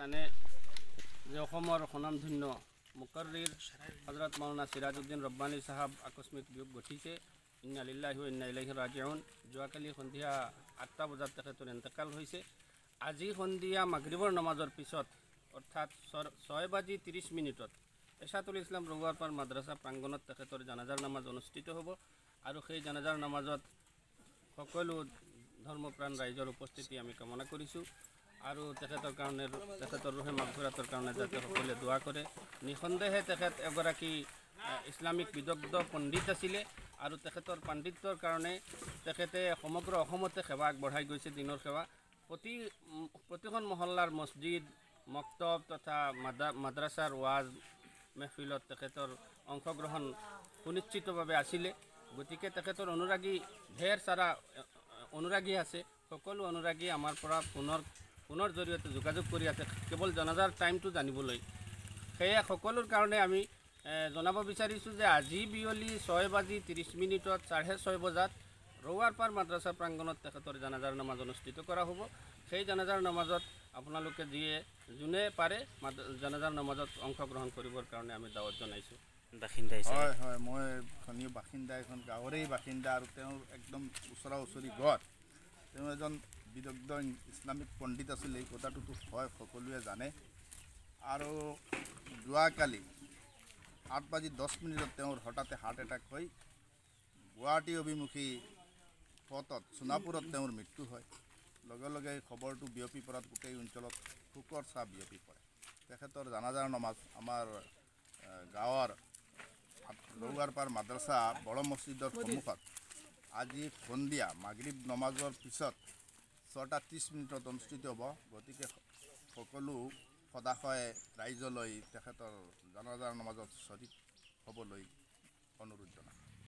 জানে যে অসমৰ স্বনামধন্য মুকৰ্ৰিৰ হজৰত মাওলানা চিৰাজউদ্দিন ৰব্বানী সাহেব আকস্মিক বিয়োগ ঘটিছে। ইন্না লিল্লাহি ওয়া ইন্না ইলাইহি ৰাজিউন। যোৱাকালি সন্ধিয়া ৮টা বজাত তেখেতৰ ইন্তেকাল হৈছে। আজি সন্ধিয়া মাগৰিবৰ নমাজৰ পিছত অৰ্থাৎ 6:30 এছাতুল ইছলাম ৰঙুৱাৰপাৰ মাদ্ৰাছা প্ৰাংগণত তেখেতৰ জানাজাৰ নামাজ অনুষ্ঠিত হ'ব আৰু সেই জানাজাৰ নামাজত সকলো ধৰ্মপ্ৰাণ ৰাইজৰ উপস্থিতি আমি কামনা কৰিছোঁ আৰু তেখেতৰ ৰুহে মাগফিৰাতৰ কাৰণে যাতে সকলোৱে দোৱা কৰে। নিঃসন্দেহে তেখেত এগৰাকী ইছলামিক বিদগ্ধ পণ্ডিত আছিলে আৰু তেখেতৰ পাণ্ডিত্যৰ কাৰণে তেখেতে সমগ্ৰ অসমতে সেৱা আগবঢ়াই গৈছে। দিনৰ সেৱা প্ৰতিখন মহল্লাৰ মছজিদ মক্তব তথা মাদ্ৰাছাৰ ৱাজ মেহফিলত তেখেতৰ অংশগ্ৰহণ সুনিশ্চিতভাৱে আছিলে। গতিকে তেখেতৰ অনুৰাগী ঢেৰ চাৰা অনুৰাগী আছে। সকলো অনুৰাগী আমাৰ পৰা ফোনৰ জৰিয়তে যোগাযোগ কৰি আছে কেৱল জনাজাৰ টাইমটো জানিবলৈ। সেয়ে সকলোৰ কাৰণে আমি জনাব বিচাৰিছোঁ যে আজি বিয়লি 6:30 6:30 বজাত ৰৌৱাৰপাৰ মাদ্ৰাছা প্ৰাংগণত তেখেতৰ জানাজাৰ নামাজ অনুষ্ঠিত কৰা হ'ব। সেই জানাজাৰ নামাজত আপোনালোকে যোনে পাৰে জানাজাৰ নামাজত অংশগ্ৰহণ কৰিবৰ কাৰণে আমি দাৱত জনাইছোঁ। বাসিন্দা হয় হয়, মই স্থানীয় বাসিন্দা, এখন গাঁৱৰেই বাসিন্দা আৰু তেওঁৰ একদম ওচৰা ওচৰি ঘৰ। তেওঁ এজন বিদগ্ধ ইছলামিক পণ্ডিত আছিলে, এই কথাটোতো হয়, সকলোৱে জানে। আৰু যোৱাকালি 8:10 তেওঁৰ হঠাতে হাৰ্ট এটাক হৈ গুৱাহাটী অভিমুখী পথত সোণাপুৰত তেওঁৰ মৃত্যু হয়। লগে লগে খবৰটো বিয়পি পৰাত গোটেই অঞ্চলত শোকৰ ছাঁ বিয়পি পৰে। তেখেতৰ জানাজাৰ নামাজ আমাৰ গাঁৱৰ ৰৌৱাৰপাৰ মাদ্ৰাছা বড় মছজিদৰ সন্মুখত আজি সন্ধিয়া মাগৰিব নমাজৰ পিছত 6:30 অনুষ্ঠিত হ'ব। গতিকে সকলো সদাশয়ে ৰাইজলৈ তেখেতৰ জানাজাৰ নামাজত শ্বহীদ হ'বলৈ অনুৰোধ জনায়।